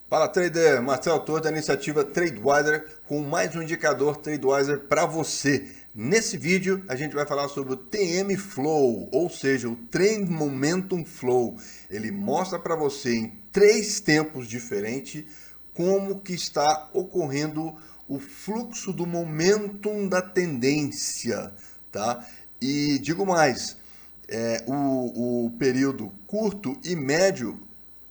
Fala trader, Marcelo Torres da iniciativa TradeWiser com mais um indicador TradeWiser para você. Nesse vídeo a gente vai falar sobre o TM Flow, ou seja, o Trend Momentum Flow. Ele mostra para você em 3 tempos diferentes como que está ocorrendo o fluxo do momentum da tendência, tá? E digo mais, o período curto e médio,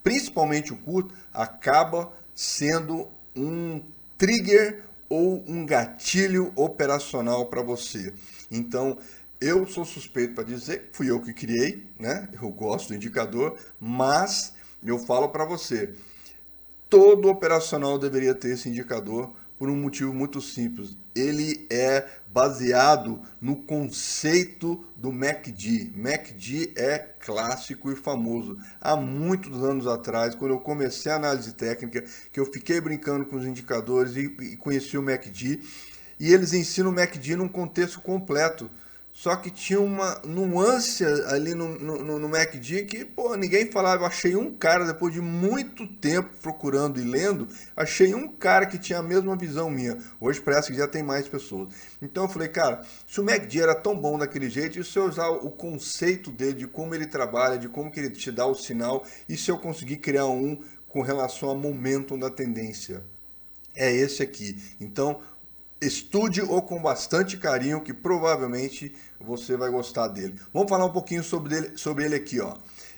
principalmente o curto, acaba sendo um trigger ou um gatilho operacional para você. Então, eu sou suspeito para dizer, fui eu que criei, né? Eu gosto do indicador, mas eu falo para você, todo operacional deveria ter esse indicador por um motivo muito simples. Ele é baseado no conceito do MACD. MACD é clássico e famoso. Há muitos anos atrás, quando eu comecei a análise técnica, que eu fiquei brincando com os indicadores e conheci o MACD, e eles ensinam o MACD num contexto completo. Só que tinha uma nuance ali no MACD que, pô, ninguém falava. Eu achei um cara, depois de muito tempo procurando e lendo, achei um cara que tinha a mesma visão minha. Hoje parece que já tem mais pessoas. Então eu falei, cara, se o MACD era tão bom daquele jeito, e se eu usar o conceito dele, de como ele trabalha, de como que ele te dá o sinal, e se eu conseguir criar um com relação ao momentum da tendência? É esse aqui. Então, estude-o com bastante carinho, que provavelmente você vai gostar dele. Vamos falar um pouquinho sobre ele aqui, ó.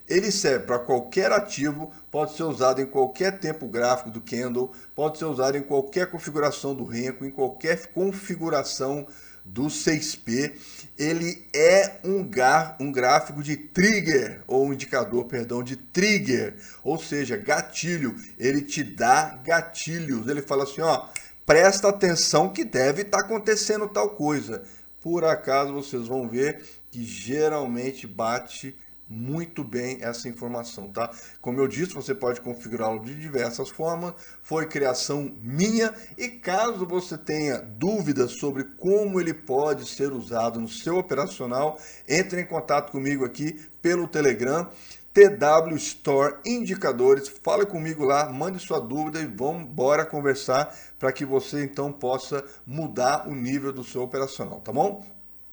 Ele serve para qualquer ativo, pode ser usado em qualquer tempo gráfico do candle, pode ser usado em qualquer configuração do Renko, em qualquer configuração do 6P. Ele é um gráfico de trigger, ou um indicador, perdão, de trigger, ou seja, gatilho. Ele te dá gatilhos. Ele fala assim, ó, presta atenção que deve estar acontecendo tal coisa. Por acaso vocês vão ver que geralmente bate muito bem essa informação, tá? Como eu disse, você pode configurá-lo de diversas formas, foi criação minha, e caso você tenha dúvidas sobre como ele pode ser usado no seu operacional, entre em contato comigo aqui pelo Telegram, TW Store Indicadores, fale comigo lá, mande sua dúvida e vamos embora conversar para que você então possa mudar o nível do seu operacional, tá bom?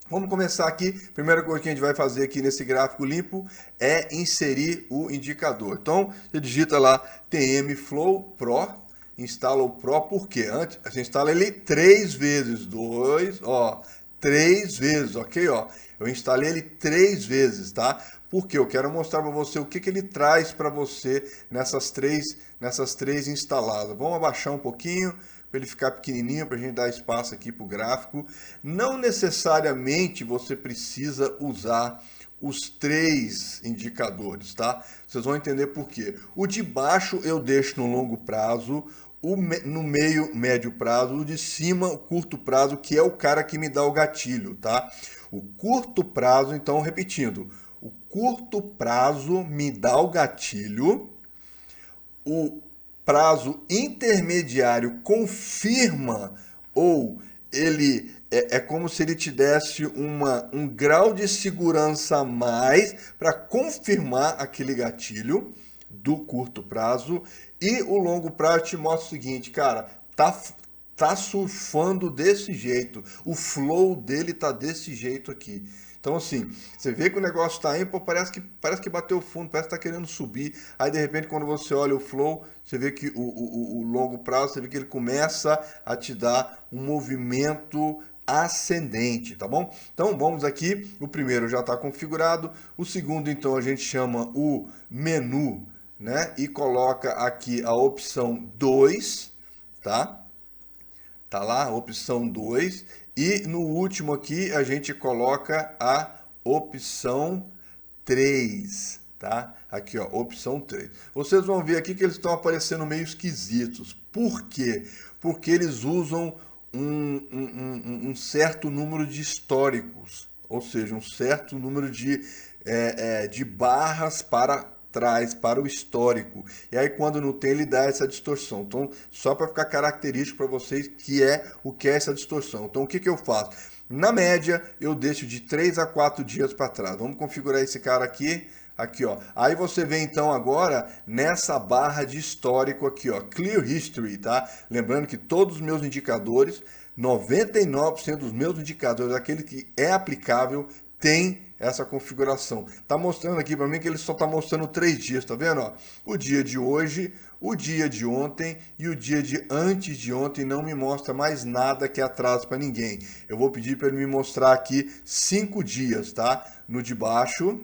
Vamos começar aqui. Primeira coisa que a gente vai fazer aqui nesse gráfico limpo é inserir o indicador. Então, você digita lá TM Flow Pro, instala o Pro, por quê? Antes, você instala ele 3 vezes, 3 vezes, ok? Ó, eu instalei ele 3 vezes, tá? Porque eu quero mostrar para você o que ele traz para você nessas três instaladas. Vamos abaixar um pouquinho para ele ficar pequenininho, para a gente dar espaço aqui para o gráfico. Não necessariamente você precisa usar os 3 indicadores, tá? Vocês vão entender por quê. O de baixo eu deixo no longo prazo, no meio, médio prazo, o de cima, o curto prazo, que é o cara que me dá o gatilho, tá? O curto prazo, então, repetindo, o curto prazo me dá o gatilho, o prazo intermediário confirma, ou ele é como se ele te desse um grau de segurança a mais para confirmar aquele gatilho do curto prazo, e o longo prazo te mostra o seguinte, cara, tá surfando desse jeito, o flow dele tá desse jeito aqui. Então, assim, você vê que o negócio está indo, pô, parece que bateu o fundo, parece que está querendo subir. Aí, de repente, quando você olha o flow, você vê que o longo prazo, você vê que ele começa a te dar um movimento ascendente, tá bom? Então, vamos aqui. O primeiro já está configurado. O segundo, então, a gente chama o menu, né? E coloca aqui a opção 2, tá? Tá lá, opção 2. E no último aqui a gente coloca a opção 3, tá? Aqui, ó, opção 3. Vocês vão ver aqui que eles estão aparecendo meio esquisitos. Por quê? Porque eles usam um certo número de históricos, ou seja, um certo número de barras para trás, para o histórico. E aí quando não tem, ele dá essa distorção. Então, só para ficar característico para vocês o que é essa distorção. Então, o que eu faço? Na média, eu deixo de 3 a 4 dias para trás. Vamos configurar esse cara aqui. Aqui, ó. Aí você vem então agora nessa barra de histórico aqui, ó, Clear History, tá? Lembrando que todos os meus indicadores, 99% dos meus indicadores, aquele que é aplicável, tem essa configuração. Tá mostrando aqui para mim que ele só tá mostrando 3 dias, tá vendo, ó? O dia de hoje, o dia de ontem e o dia de antes de ontem. Não me mostra mais nada que atraso para ninguém. Eu vou pedir para ele me mostrar aqui 5 dias, tá? No de baixo.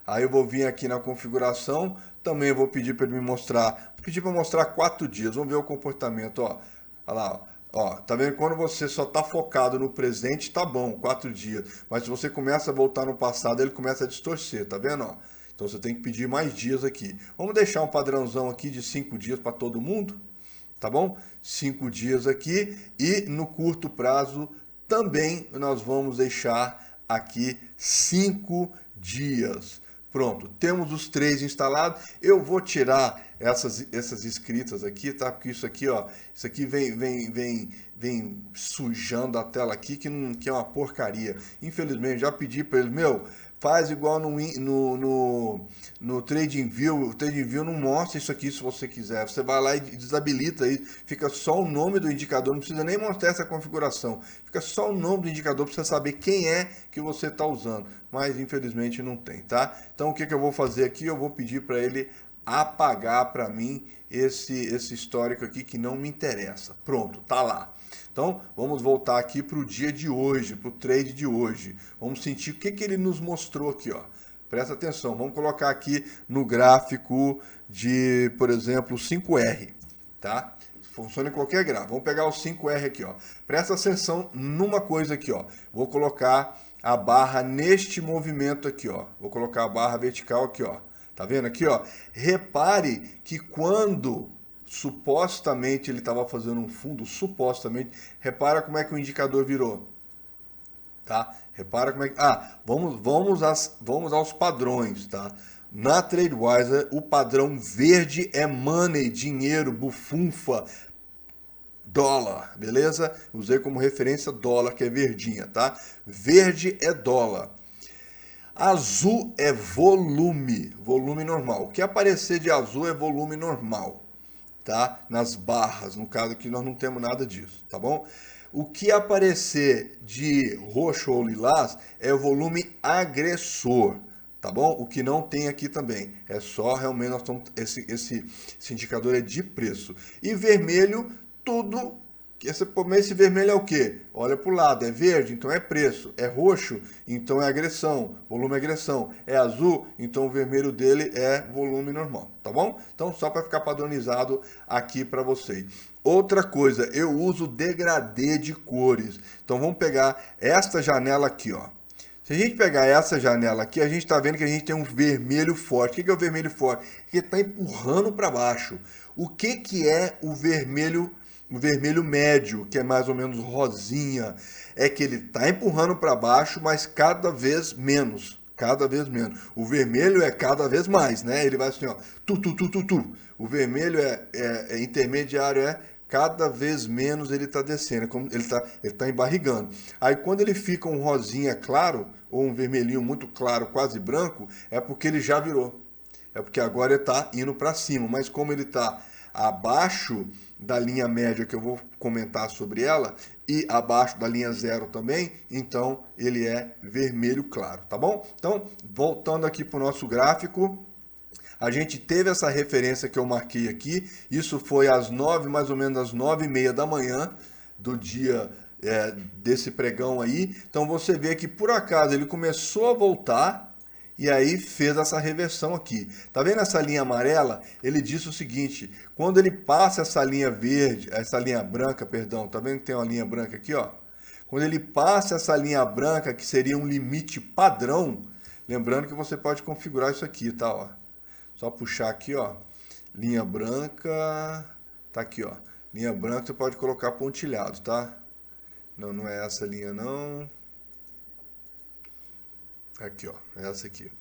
Aí eu vou vir aqui na configuração, também vou pedir para ele me mostrar, pedir para mostrar 4 dias, vamos ver o comportamento, ó. Olha lá, ó, tá vendo? Quando você só tá focado no presente, tá bom, 4 dias, mas se você começa a voltar no passado, ele começa a distorcer, tá vendo, ó? Então você tem que pedir mais dias aqui. Vamos deixar um padrãozão aqui de 5 dias para todo mundo, tá bom? 5 dias aqui e no curto prazo também nós vamos deixar aqui 5 dias. Pronto, temos os 3 instalados. Eu vou tirar essas escritas aqui, tá? Porque isso aqui, ó, isso aqui vem sujando a tela aqui, que é uma porcaria. Infelizmente, já pedi para ele, meu, faz igual no TradingView. O TradingView não mostra isso aqui se você quiser. Você vai lá e desabilita aí, fica só o nome do indicador, não precisa nem mostrar essa configuração. Fica só o nome do indicador para você saber quem é que você está usando. Mas infelizmente não tem, tá? Então o que eu vou fazer aqui? Eu vou pedir para ele apagar para mim esse histórico aqui que não me interessa. Pronto, tá lá. Então, vamos voltar aqui para o dia de hoje, para o trade de hoje. Vamos sentir o que ele nos mostrou aqui, ó. Presta atenção, vamos colocar aqui no gráfico de, por exemplo, 5R, tá? Funciona em qualquer gráfico. Vamos pegar o 5R aqui, ó. Presta atenção numa coisa aqui, ó. Vou colocar a barra neste movimento aqui, ó. Vou colocar a barra vertical aqui, ó. Tá vendo aqui, ó? Repare que quando supostamente ele estava fazendo um fundo, supostamente, repara como é que o indicador virou, tá? Repara como é que... vamos aos padrões, tá? Na TradeWiser, o padrão verde é money, dinheiro, bufunfa, dólar, beleza? Usei como referência dólar, que é verdinha, tá? Verde é dólar. Azul é volume, volume normal. O que aparecer de azul é volume normal, tá? Nas barras, no caso aqui nós não temos nada disso, tá bom? O que aparecer de roxo ou lilás é o volume agressor, tá bom? O que não tem aqui também, é só realmente nós estamos, esse indicador é de preço. E vermelho, tudo. Esse vermelho é o que? Olha para o lado, é verde, então é preço. É roxo, então é agressão, volume agressão. É azul, então o vermelho dele é volume normal, tá bom? Então só para ficar padronizado aqui para vocês. Outra coisa, eu uso degradê de cores. Então vamos pegar esta janela aqui, ó. Se a gente pegar essa janela aqui, a gente está vendo que a gente tem um vermelho forte. O que é o vermelho forte? Que está empurrando para baixo. O que é o vermelho? O vermelho médio, que é mais ou menos rosinha, é que ele está empurrando para baixo, mas cada vez menos. Cada vez menos. O vermelho é cada vez mais, né? Ele vai assim, ó, tu. O vermelho é intermediário, é cada vez menos ele está descendo, como ele tá embarrigando. Aí quando ele fica um rosinha claro, ou um vermelhinho muito claro, quase branco, é porque ele já virou. É porque agora ele está indo para cima, mas como ele está abaixo da linha média, que eu vou comentar sobre ela, e abaixo da linha zero também, então ele é vermelho claro, tá bom? Então, voltando aqui para o nosso gráfico, a gente teve essa referência que eu marquei aqui, isso foi às 9, mais ou menos às 9h30 da manhã do dia desse pregão aí. Então você vê que por acaso ele começou a voltar e aí fez essa reversão aqui. Tá vendo essa linha amarela? Ele disse o seguinte, quando ele passa essa linha verde, essa linha branca, perdão, tá vendo que tem uma linha branca aqui, ó? Quando ele passa essa linha branca, que seria um limite padrão, lembrando que você pode configurar isso aqui, tá, ó? Só puxar aqui, ó, linha branca, tá aqui, ó. Linha branca você pode colocar pontilhado, tá? Não é essa linha não. Aqui, ó, essa aqui.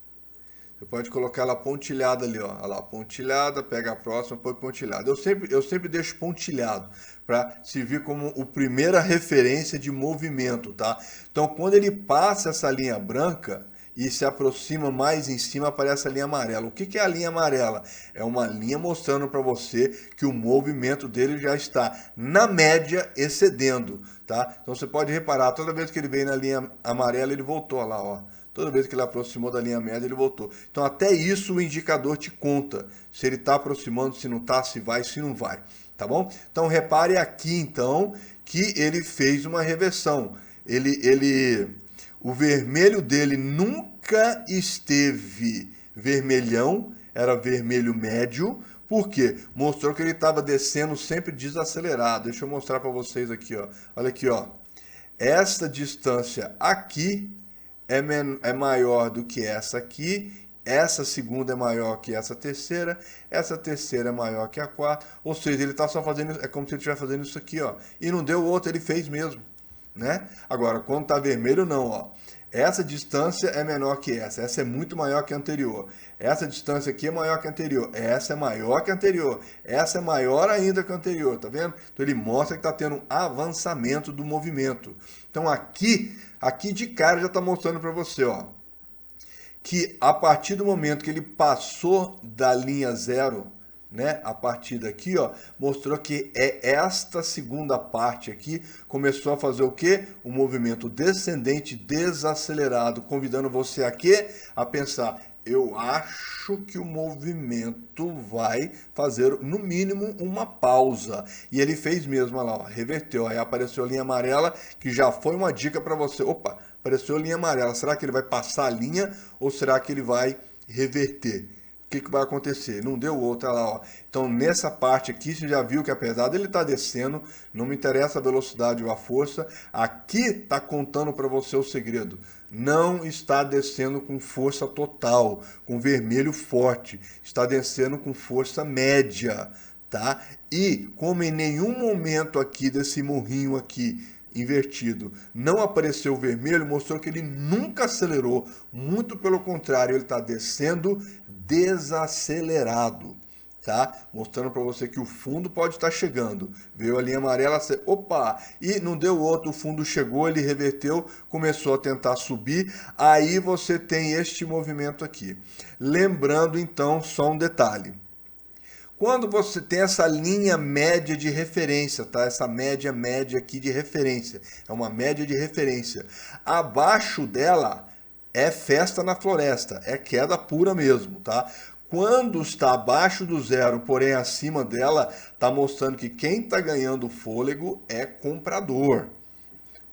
Você pode colocar ela pontilhada ali, ó. Olha lá, pontilhada, pega a próxima, põe pontilhada. Eu sempre deixo pontilhado para servir como a primeira referência de movimento, tá? Então, quando ele passa essa linha branca e se aproxima mais em cima, aparece a linha amarela. O que é a linha amarela? É uma linha mostrando para você que o movimento dele já está, na média, excedendo, tá? Então você pode reparar, toda vez que ele veio na linha amarela, ele voltou lá, ó. Toda vez que ele aproximou da linha média, ele voltou. Então até isso o indicador te conta, se ele está aproximando, se não está, se vai, se não vai, tá bom? Então repare aqui, então, que ele fez uma reversão. O vermelho dele nunca esteve vermelhão, era vermelho médio. Por quê? Mostrou que ele estava descendo sempre desacelerado. Deixa eu mostrar para vocês aqui, ó. Olha aqui, ó. Essa distância aqui é maior do que essa aqui. Essa segunda é maior que essa terceira é maior que a quarta, ou seja, ele está só fazendo, é como se ele estivesse fazendo isso aqui, ó, e não deu outro, ele fez mesmo, né? Agora, quando está vermelho, não, ó, essa distância é menor que essa é muito maior que a anterior, essa distância aqui é maior que a anterior, essa é maior que a anterior, essa é maior ainda que a anterior, tá vendo? Então ele mostra que está tendo um avançamento do movimento. Então aqui de cara já está mostrando para você, ó, que a partir do momento que ele passou da linha zero, né, a partir daqui, ó, mostrou que esta segunda parte aqui começou a fazer o quê? Um movimento descendente desacelerado, convidando você a quê? A pensar, eu acho que o movimento vai fazer, no mínimo, uma pausa. E ele fez mesmo, olha lá, ó, reverteu. Aí apareceu a linha amarela, que já foi uma dica para você. Opa, apareceu a linha amarela. Será que ele vai passar a linha ou será que ele vai reverter? O que vai acontecer? Não deu outra lá, ó. Então, nessa parte aqui, você já viu que apesar dele estar descendo, não me interessa a velocidade ou a força, aqui está contando para você o segredo. Não está descendo com força total, com vermelho forte. Está descendo com força média, tá? E, como em nenhum momento aqui desse morrinho aqui, invertido, não apareceu vermelho, mostrou que ele nunca acelerou, muito pelo contrário, ele está descendo desacelerado, tá? Mostrando para você que o fundo pode estar chegando. Veio a linha amarela, opa, e não deu outro, o fundo chegou, ele reverteu, começou a tentar subir, aí você tem este movimento aqui. Lembrando então só um detalhe. Quando você tem essa linha média de referência, tá? Essa média aqui de referência, é uma média de referência. Abaixo dela é festa na floresta, é queda pura mesmo, tá? Quando está abaixo do zero, porém acima dela, está mostrando que quem está ganhando fôlego é comprador.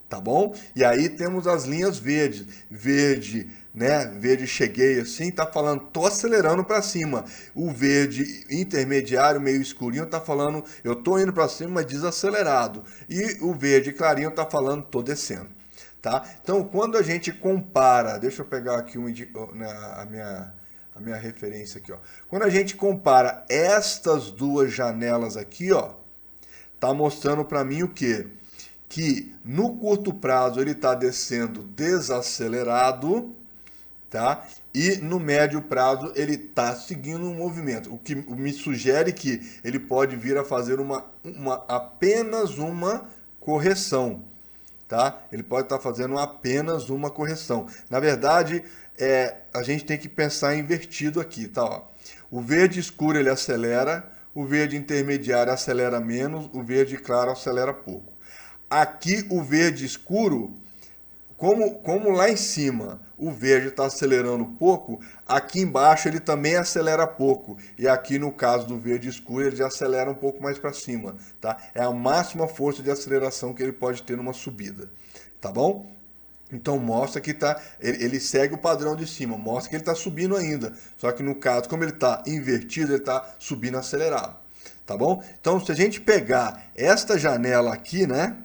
Tá bom? E aí temos as linhas verdes. Verde, né? Verde cheguei assim, tá falando, tô acelerando para cima. O verde intermediário, meio escurinho, tá falando, eu tô indo para cima, mas desacelerado. E o verde clarinho tá falando, tô descendo. Tá? Então, quando a gente compara, deixa eu pegar aqui a minha referência aqui, ó. Quando a gente compara estas duas janelas aqui, ó, tá mostrando para mim o quê? Que no curto prazo ele está descendo desacelerado, tá? E no médio prazo ele está seguindo um movimento, o que me sugere que ele pode vir a fazer apenas uma correção, tá? Ele pode estar fazendo apenas uma correção. Na verdade, a gente tem que pensar invertido aqui, tá? Ó, o verde escuro ele acelera, o verde intermediário acelera menos, o verde claro acelera pouco. Aqui o verde escuro, como lá em cima o verde está acelerando pouco, aqui embaixo ele também acelera pouco. E aqui no caso do verde escuro ele já acelera um pouco mais para cima, tá? É a máxima força de aceleração que ele pode ter numa subida, tá bom? Então mostra que ele segue o padrão de cima, mostra que ele está subindo ainda. Só que no caso, como ele está invertido, ele está subindo acelerado, tá bom? Então se a gente pegar esta janela aqui, né?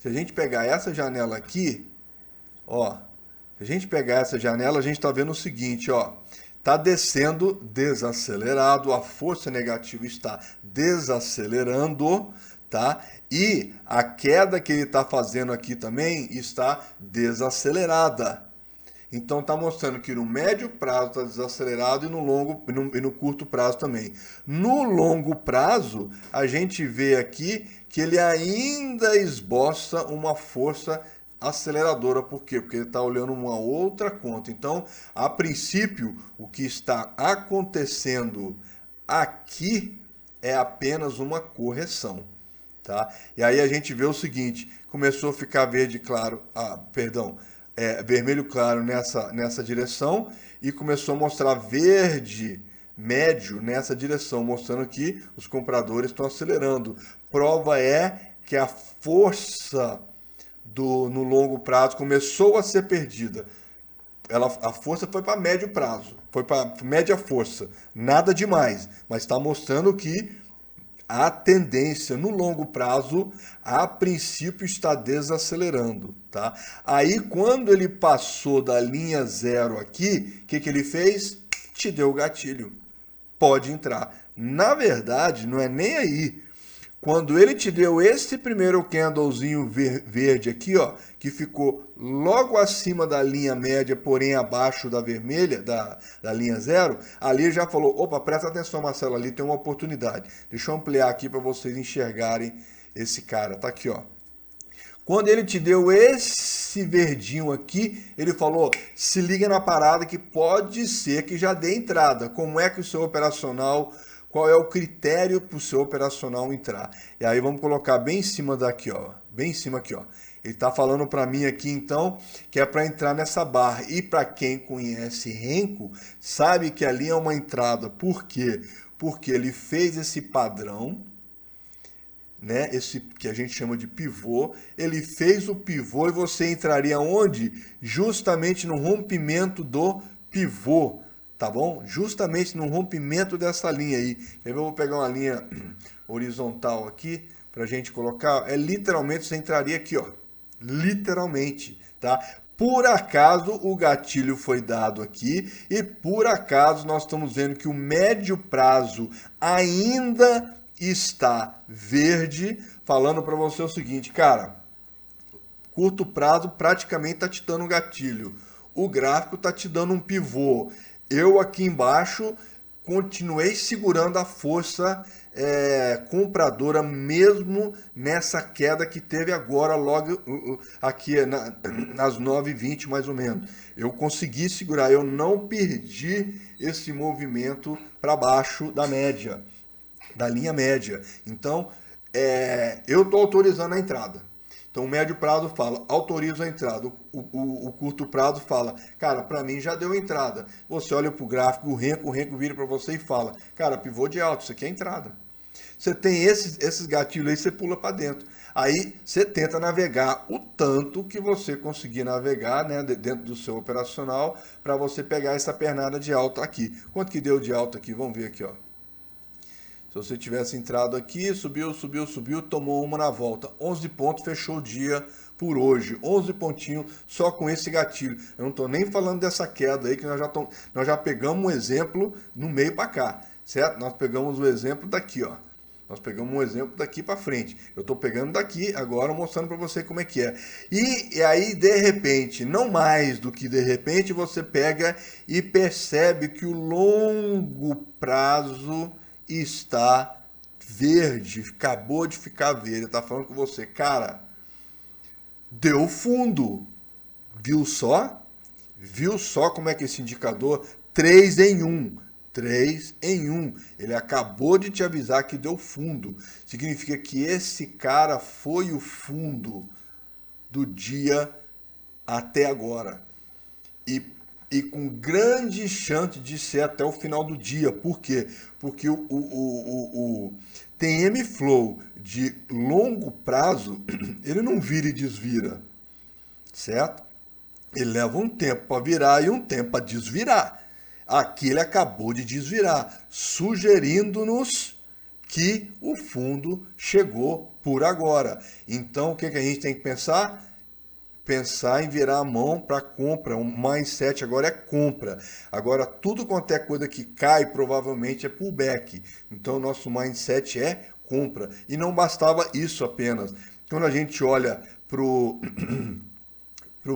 Se a gente pegar essa janela aqui, ó, se a gente pegar essa janela, a gente está vendo o seguinte, ó, está descendo desacelerado, a força negativa está desacelerando, tá? E a queda que ele está fazendo aqui também está desacelerada. Então está mostrando que no médio prazo está desacelerado e no curto prazo também. No longo prazo, a gente vê aqui que ele ainda esboça uma força desaceleradora. Por quê? Porque ele está olhando uma outra conta. Então, a princípio, o que está acontecendo aqui é apenas uma correção, tá? E aí a gente vê o seguinte, começou a ficar verde claro, vermelho claro nessa direção e começou a mostrar verde médio nessa direção, mostrando que os compradores estão acelerando. Prova é que a força no longo prazo começou a ser perdida. A força foi para médio prazo, foi para média força, nada demais, mas está mostrando que a tendência no longo prazo, a princípio, está desacelerando, tá? Aí, quando ele passou da linha zero aqui, o que ele fez? Te deu o gatilho. Pode entrar. Na verdade, não é nem aí. Quando ele te deu esse primeiro candlezinho verde aqui, ó, que ficou logo acima da linha média, porém abaixo da vermelha, da linha zero, ali já falou, opa, presta atenção, Marcelo, ali tem uma oportunidade. Deixa eu ampliar aqui para vocês enxergarem esse cara. Tá aqui, ó. Quando ele te deu esse verdinho aqui, ele falou, se liga na parada que pode ser que já dê entrada. Como é que o seu operacional... Qual é o critério para o seu operacional entrar? E aí vamos colocar bem em cima daqui, ó. Bem em cima aqui, ó. Ele está falando para mim aqui, então, que é para entrar nessa barra. E para quem conhece Renko, sabe que ali é uma entrada. Por quê? Porque ele fez esse padrão, né? Esse que a gente chama de pivô. Ele fez o pivô e você entraria onde? Justamente no rompimento do pivô. Tá bom? Justamente no rompimento dessa linha aí. Eu vou pegar uma linha horizontal aqui pra gente colocar. Literalmente você entraria aqui, ó. Literalmente, tá? Por acaso o gatilho foi dado aqui e por acaso nós estamos vendo que o médio prazo ainda está verde, falando para você o seguinte, cara, curto prazo praticamente tá te dando um gatilho. O gráfico tá te dando um pivô. Eu aqui embaixo continuei segurando a força compradora mesmo nessa queda que teve agora logo aqui nas 9h20 mais ou menos. Eu consegui segurar, eu não perdi esse movimento para baixo da média, da linha média. Então, eu estou autorizando a entrada. Então, o médio prazo fala, autorizo a entrada. O curto prazo fala, cara, para mim já deu entrada. Você olha para o gráfico, o Renko vira para você e fala, cara, pivô de alto, isso aqui é entrada. Você tem esses gatilhos aí, você pula para dentro. Aí, você tenta navegar o tanto que você conseguir navegar, né, dentro do seu operacional, para você pegar essa pernada de alta aqui. Quanto que deu de alta aqui? Vamos ver aqui, ó. Se você tivesse entrado aqui, subiu, tomou uma na volta. 11 pontos, fechou o dia por hoje. 11 pontinhos só com esse gatilho. Eu não estou nem falando dessa queda aí, que nós já pegamos um exemplo no meio para cá, certo? Nós pegamos o exemplo daqui, ó. Nós pegamos um exemplo daqui para frente. Eu estou pegando daqui agora, mostrando para você como é que é. E aí, de repente, não mais do que de repente, você pega e percebe que o longo prazo está verde, acabou de ficar verde, tá falando com você, cara, deu fundo, viu só? Viu só como é que esse indicador 3 em 1, ele acabou de te avisar que deu fundo, significa que esse cara foi o fundo do dia até agora, e com grande chance de ser até o final do dia. Por quê? Porque o TM Flow de longo prazo, ele não vira e desvira, certo? Ele leva um tempo para virar e um tempo para desvirar. Aqui ele acabou de desvirar, sugerindo-nos que o fundo chegou por agora. Então, o que a gente tem que pensar? Pensar em virar a mão para compra. O mindset agora é compra. Agora, tudo quanto é coisa que cai, provavelmente é pullback. Então, o nosso mindset é compra. E não bastava isso apenas. Quando a gente olha para o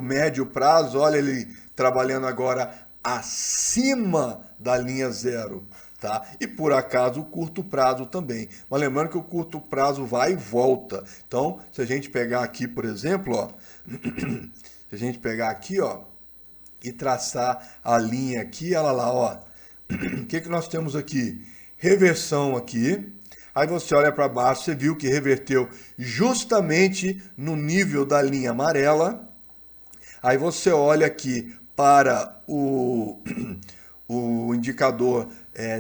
médio prazo, olha ele trabalhando agora acima da linha zero. tá? E por acaso o curto prazo também. Mas lembrando que o curto prazo vai e volta. Então, se a gente pegar aqui, por exemplo, ó, se a gente pegar aqui, ó, e traçar a linha aqui, olha lá, ó. O que que nós temos aqui? Reversão aqui. Aí você olha para baixo, você viu que reverteu justamente no nível da linha amarela. Aí você olha aqui para o indicador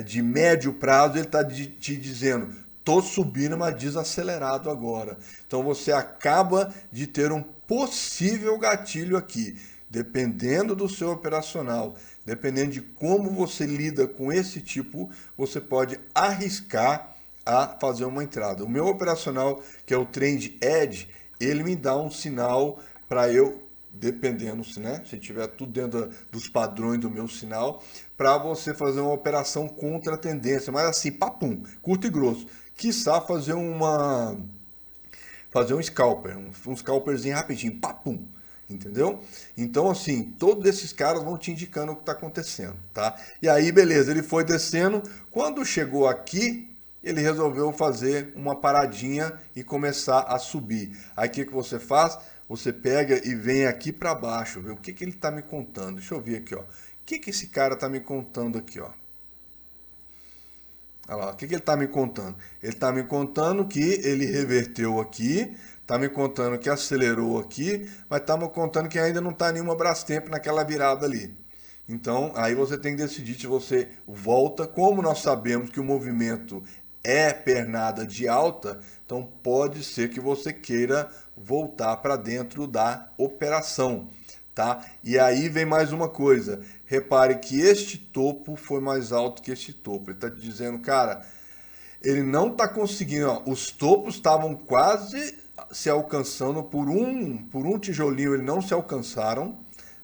de médio prazo, ele está te dizendo, estou subindo, mas desacelerado agora. Então você acaba de ter um possível gatilho aqui. Dependendo do seu operacional, dependendo de como você lida com esse tipo, você pode arriscar a fazer uma entrada. O meu operacional, que é o Trend Edge, ele me dá um sinal para eu, dependendo, né? Se tiver tudo dentro dos padrões do meu sinal, para você fazer uma operação contra a tendência, mas assim, papum, curto e grosso. Quiçá fazer um scalper, um scalperzinho rapidinho, papum. Entendeu? Então, assim, todos esses caras vão te indicando o que está acontecendo, tá? E aí, beleza, ele foi descendo. Quando chegou aqui, ele resolveu fazer uma paradinha e começar a subir. Aí, o que você faz? Você pega e vem aqui para baixo, vê o que ele está me contando. Deixa eu ver aqui, ó. O que esse cara está me contando aqui, ó? Olha lá, o que ele está me contando? Ele está me contando que ele reverteu aqui, está me contando que acelerou aqui, mas está me contando que ainda não está nenhuma Brastemp naquela virada ali. Então, aí você tem que decidir se você volta. Como nós sabemos que o movimento é pernada de alta, então pode ser que você queira voltar para dentro da operação. Tá? E aí vem mais uma coisa. Repare que este topo foi mais alto que este topo. Ele está dizendo, cara, ele não está conseguindo. Ó, os topos estavam quase se alcançando por um tijolinho, eles não se alcançaram,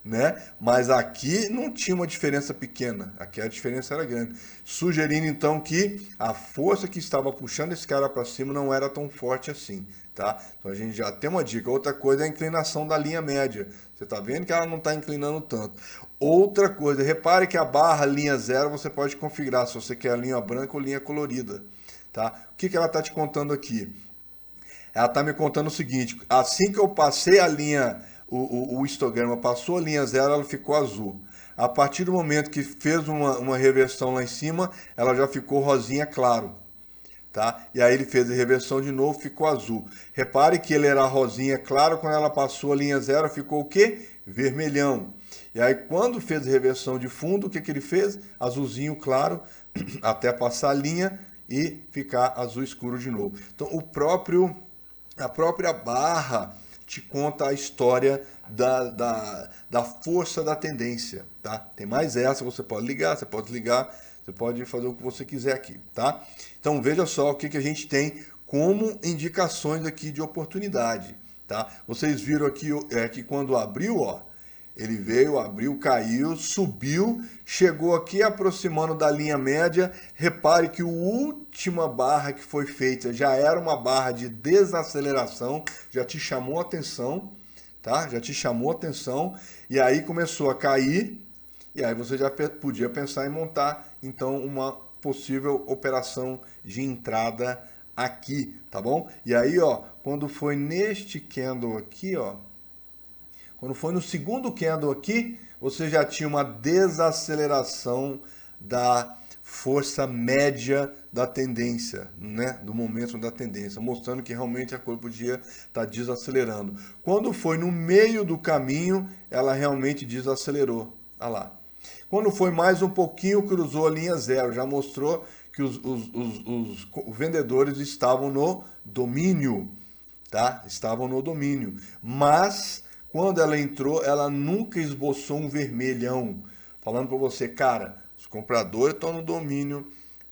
né? Mas aqui não tinha uma diferença pequena, aqui a diferença era grande, sugerindo então que a força que estava puxando esse cara para cima não era tão forte assim, tá? Então a gente já tem uma dica. Outra coisa é a inclinação da linha média. Você está vendo que ela não está inclinando tanto. Outra coisa, repare que a barra linha zero você pode configurar se você quer a linha branca ou linha colorida, tá? O que ela está te contando aqui? Ela está me contando o seguinte: assim que eu passei a linha, o histograma passou a linha zero, ela ficou azul. A partir do momento que fez uma reversão lá em cima, ela já ficou rosinha claro. Tá? E aí ele fez a reversão de novo, ficou azul. Repare que ele era rosinha claro, quando ela passou a linha zero, ficou o quê? Vermelhão. E aí quando fez a reversão de fundo, o que ele fez? Azulzinho claro, até passar a linha e ficar azul escuro de novo. Então a própria barra te conta a história da força da tendência, tá? Tem mais essa, você pode ligar, você pode desligar, você pode fazer o que você quiser aqui, tá? Então veja só o que a gente tem como indicações aqui de oportunidade, tá? Vocês viram aqui que quando abriu, ó, ele veio, abriu, caiu, subiu, chegou aqui aproximando da linha média. Repare que a última barra que foi feita já era uma barra de desaceleração, já te chamou a atenção, tá? Já te chamou a atenção e aí começou a cair e aí você já podia pensar em montar então uma possível operação de entrada aqui, tá bom? E aí, ó, quando foi neste candle aqui, ó, quando foi no segundo candle aqui, você já tinha uma desaceleração da força média da tendência, né? Do momento da tendência, mostrando que realmente a coisa podia estar desacelerando. Quando foi no meio do caminho, ela realmente desacelerou. Olha lá. Quando foi mais um pouquinho, cruzou a linha zero, já mostrou que os vendedores estavam no domínio, tá? Estavam no domínio, mas quando ela entrou, ela nunca esboçou um vermelhão, falando para você, cara, os compradores estão no domínio,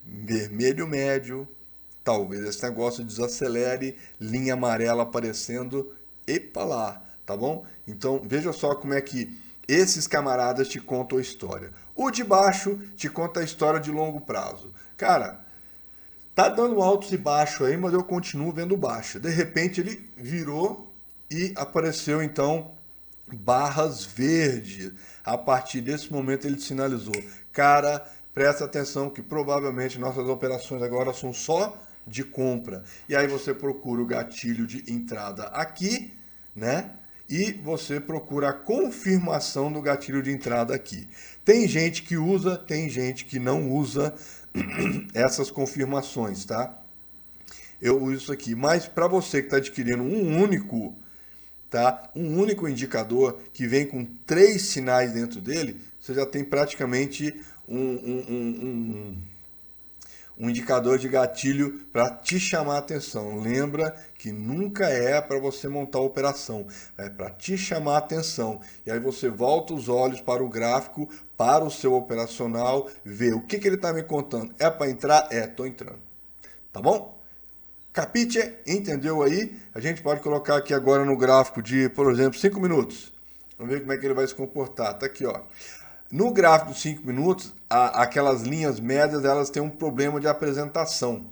vermelho médio, talvez esse negócio desacelere, linha amarela aparecendo, epa lá, tá bom? Então, veja só como é que esses camaradas te contam a história. O de baixo te conta a história de longo prazo. Cara, tá dando altos e baixos aí, mas eu continuo vendo baixo. De repente ele virou e apareceu então barras verdes. A partir desse momento ele sinalizou, cara, Presta atenção que provavelmente nossas operações agora são só de compra. E aí você procura o gatilho de entrada aqui, né? E você procura a confirmação do gatilho de entrada aqui. Tem gente que usa, tem gente que não usa essas confirmações, tá? Eu uso isso aqui, mas para você que está adquirindo um único, tá? Um único indicador que vem com 3 sinais dentro dele, você já tem praticamente um indicador de gatilho para te chamar a atenção. Lembra que nunca é para você montar a operação, é para te chamar a atenção. E aí você volta os olhos para o gráfico, para o seu operacional, vê o que ele está me contando. É para entrar? É, estou entrando. Tá bom? Capite? Entendeu aí? A gente pode colocar aqui agora no gráfico de, por exemplo, 5 minutos. Vamos ver como é que ele vai se comportar. Tá aqui, ó. No gráfico de 5 minutos, aquelas linhas médias, elas têm um problema de apresentação,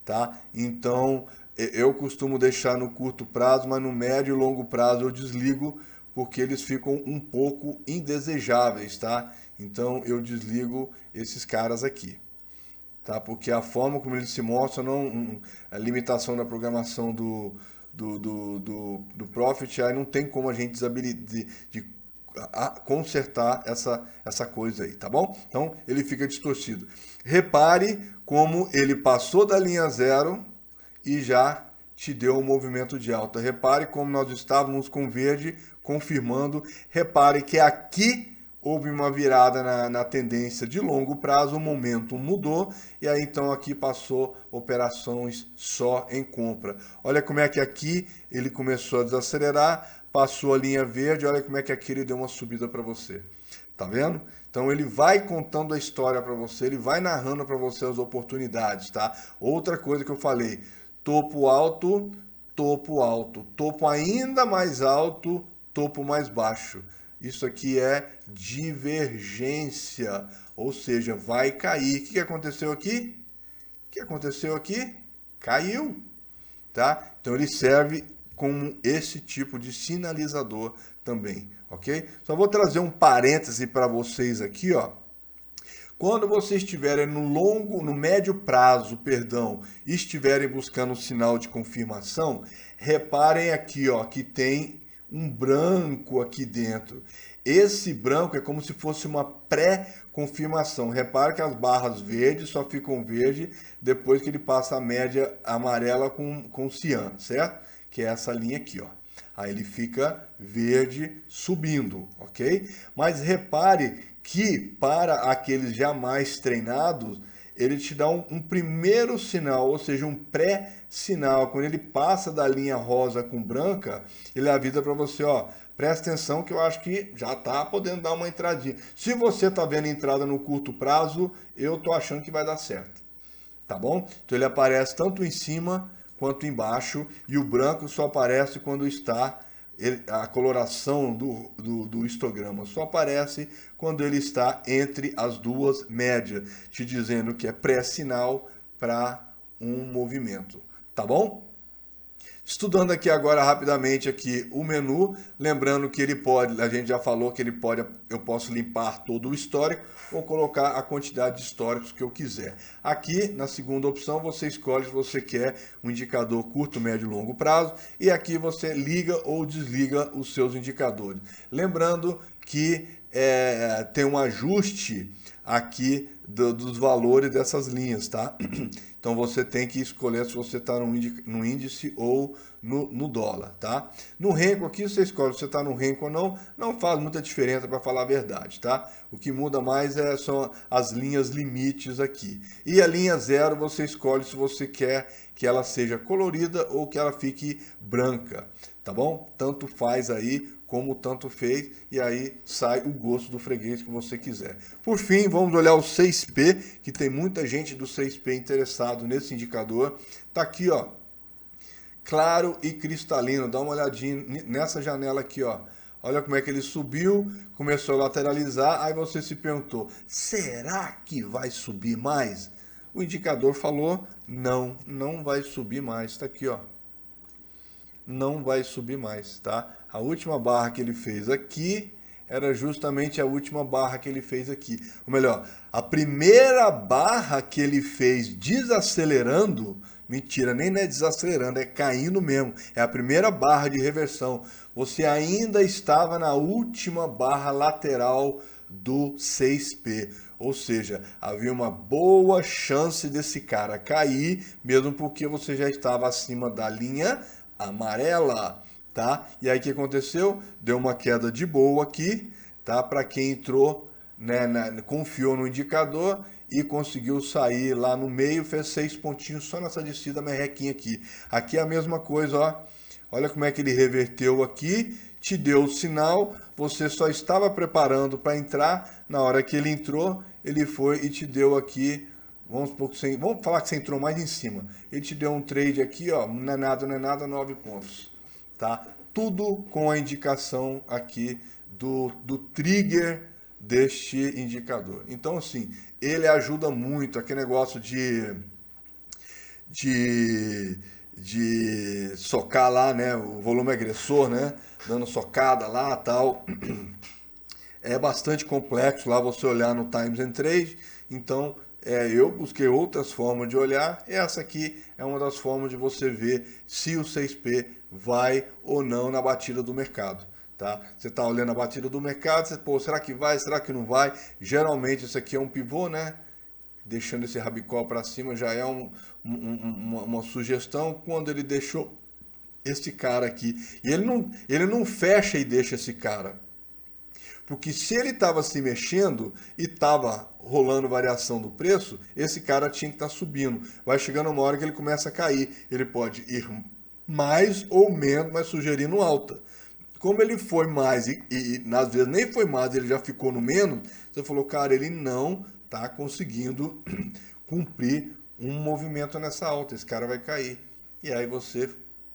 tá? Então, eu costumo deixar no curto prazo, mas no médio e longo prazo eu desligo, porque eles ficam um pouco indesejáveis, tá? Então, eu desligo esses caras aqui, tá? Porque a forma como eles se mostram, a limitação da programação do Profit, aí não tem como a gente consertar essa coisa aí, tá bom? Então, ele fica distorcido. Repare como ele passou da linha zero e já te deu um movimento de alta. Repare como nós estávamos com verde, confirmando. Repare que aqui houve uma virada na tendência de longo prazo, o momento mudou, e aí então aqui passou operações só em compra. Olha como é que aqui ele começou a desacelerar, passou a linha verde, olha como é que aqui ele deu uma subida para você. Tá vendo? Então ele vai contando a história para você, ele vai narrando para você as oportunidades, tá? Outra coisa que eu falei, topo alto, topo ainda mais alto, topo mais baixo. Isso aqui é divergência, ou seja, vai cair. O que aconteceu aqui? O que aconteceu aqui? Caiu, tá? Então ele serve como esse tipo de sinalizador também, ok? Só vou trazer um parêntese para vocês aqui, ó. Quando vocês estiverem no médio prazo, estiverem buscando um sinal de confirmação, reparem aqui, ó, que tem um branco aqui dentro. Esse branco é como se fosse uma pré-confirmação. Repare que as barras verdes só ficam verdes depois que ele passa a média amarela com cian, certo? Que é essa linha aqui, ó. Aí ele fica verde subindo, ok? Mas repare que para aqueles jamais treinados, ele te dá um primeiro sinal, ou seja, um pré-sinal. Quando ele passa da linha rosa com branca, ele avisa para você, ó, presta atenção que eu acho que já tá podendo dar uma entradinha. Se você tá vendo entrada no curto prazo, eu tô achando que vai dar certo, tá bom? Então ele aparece tanto em cima quanto embaixo, e o branco só aparece quando está, a coloração do histograma só aparece quando ele está entre as duas médias, te dizendo que é pré-sinal para um movimento, tá bom? Estudando aqui agora rapidamente aqui o menu, lembrando que ele pode, a gente já falou que ele pode, eu posso limpar todo o histórico ou colocar a quantidade de históricos que eu quiser. Aqui na segunda opção você escolhe se você quer um indicador curto, médio e longo prazo, e aqui você liga ou desliga os seus indicadores. Lembrando que tem um ajuste aqui dos valores dessas linhas, tá? Então você tem que escolher se você está no índice ou no dólar, tá? No Renko aqui você escolhe se você está no Renko ou não, não faz muita diferença para falar a verdade, tá? O que muda mais são as linhas limites aqui. E a linha zero você escolhe se você quer que ela seja colorida ou que ela fique branca, tá bom? Tanto faz aí como tanto fez, e aí sai o gosto do freguês que você quiser. Por fim, vamos olhar o 6P, que tem muita gente do 6P interessado nesse indicador. Tá aqui, ó, claro e cristalino. Dá uma olhadinha nessa janela aqui, ó. Olha como é que ele subiu, começou a lateralizar, aí você se perguntou, será que vai subir mais? O indicador falou, não vai subir mais. Tá aqui, ó. Não vai subir mais, tá? A última barra que ele fez aqui, era justamente a última barra que ele fez aqui. Ou melhor, a primeira barra que ele fez desacelerando, mentira, nem é desacelerando, é caindo mesmo. É a primeira barra de reversão. Você ainda estava na última barra lateral do 6P. Ou seja, havia uma boa chance desse cara cair, mesmo porque você já estava acima da linha amarela, tá? E aí o que aconteceu? Deu uma queda de boa aqui, tá? Para quem entrou, né, confiou no indicador e conseguiu sair lá no meio, fez 6 pontinhos só nessa descida merrequinha aqui. Aqui é a mesma coisa, ó. Olha como é que ele reverteu aqui, te deu o sinal, você só estava preparando para entrar, na hora que ele entrou, ele foi e te deu aqui, vamos falar que você entrou mais em cima. Ele te deu um trade aqui, ó, não é nada, 9 pontos, tá? Tudo com a indicação aqui do trigger deste indicador. Então, assim, ele ajuda muito, aquele negócio de socar lá, né, o volume agressor, né, dando socada lá, tal. É bastante complexo lá você olhar no Times and Trade, então eu busquei outras formas de olhar, essa aqui é uma das formas de você ver se o 6P vai ou não na batida do mercado. Tá? Você está olhando a batida do mercado, você, pô, será que vai, será que não vai? Geralmente isso aqui é um pivô, né? Deixando esse rabicó para cima já é uma sugestão. Quando ele deixou esse cara aqui, e ele não fecha e deixa esse cara, porque se ele estava se mexendo e estava rolando variação do preço, esse cara tinha que estar subindo. Vai chegando uma hora que ele começa a cair, ele pode ir mais ou menos, mas sugerindo alta. Como ele foi mais e às vezes nem foi mais, ele já ficou no menos, você falou, cara, ele não está conseguindo cumprir um movimento nessa alta, esse cara vai cair. E aí você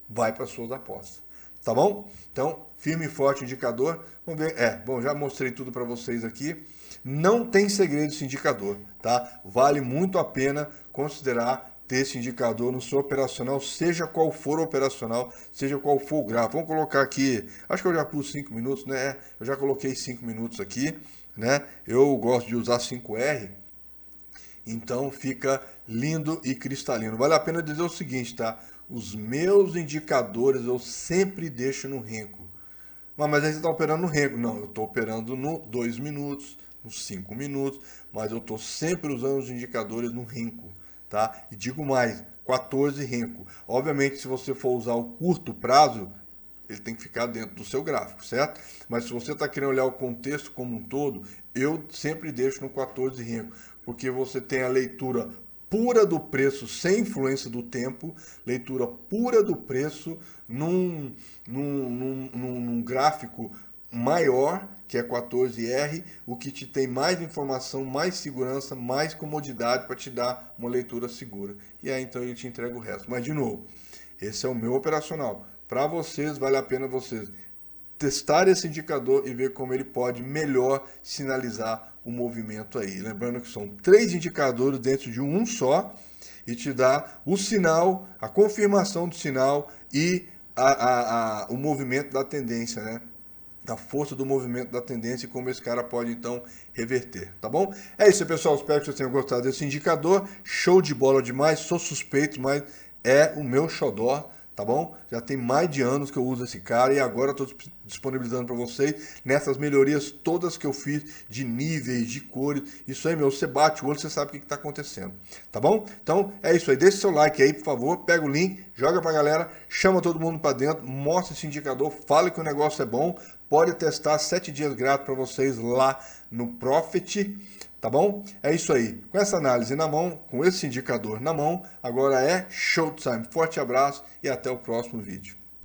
vai para suas apostas. Tá bom? Então, firme e forte indicador. Vamos ver. Bom, já mostrei tudo para vocês aqui. Não tem segredo esse indicador, tá? Vale muito a pena considerar ter esse indicador no seu operacional, seja qual for o operacional, seja qual for o gráfico. Vamos colocar aqui, acho que eu já pus 5 minutos, né? Eu já coloquei 5 minutos aqui, né? Eu gosto de usar 5R, então fica lindo e cristalino. Vale a pena dizer o seguinte, tá? Os meus indicadores eu sempre deixo no renko. Mas aí você está operando no renko. Não, eu estou operando no 2 minutos, nos 5 minutos, mas eu estou sempre usando os indicadores no renko. Tá? E digo mais, 14 renko. Obviamente, se você for usar o curto prazo, ele tem que ficar dentro do seu gráfico, certo? Mas se você está querendo olhar o contexto como um todo, eu sempre deixo no 14 renko, porque você tem a leitura pura do preço sem influência do tempo, leitura pura do preço num gráfico maior, que é 14R, o que te tem mais informação, mais segurança, mais comodidade para te dar uma leitura segura. E aí então ele te entrega o resto. Mas de novo, esse é o meu operacional. Para vocês, vale a pena vocês testar esse indicador e ver como ele pode melhor sinalizar o movimento aí. Lembrando que são 3 indicadores dentro de um só e te dá o sinal, a confirmação do sinal e o movimento da tendência, né? A força do movimento da tendência e como esse cara pode então reverter, tá bom? É isso, pessoal, espero que vocês tenham gostado desse indicador, show de bola demais, sou suspeito, mas é o meu xodó, tá bom? Já tem mais de anos que eu uso esse cara e agora estou disponibilizando para vocês nessas melhorias todas que eu fiz de níveis, de cores. Isso aí, meu, você bate o olho, você sabe o que está acontecendo, tá bom? Então é isso aí, deixa seu like aí, por favor, pega o link, joga pra galera, chama todo mundo para dentro, mostra esse indicador, fale que o negócio é bom, pode testar 7 dias grátis para vocês lá no Profit. Tá bom? É isso aí. Com essa análise na mão, com esse indicador na mão, agora é showtime. Forte abraço e até o próximo vídeo.